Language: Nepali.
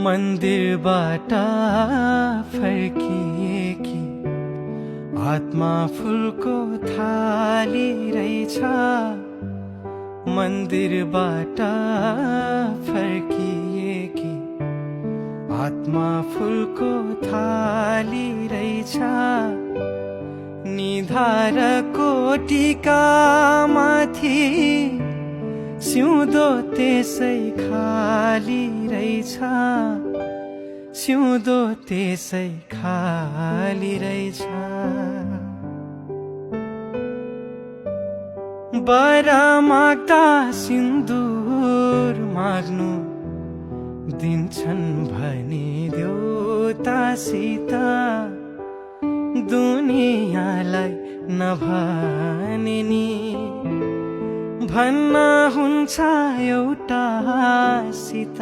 मन्दिरबाट फर्किएकी आत्मा फुलको थाली रहेछ। मन्दिरबाट फर्किएकी आत्मा फुलको थाली रहेछ। निधारको टिकामाथि सिउँदो त्यसै खाली रहेछ। सिउँदो त्यसै खाली रहेछ। वर माग्दा सिन्दुर माग्नु दिन्छन् भने देउतासित। दुनियाँलाई नभने नि भन्न हुन्छ एउटासित।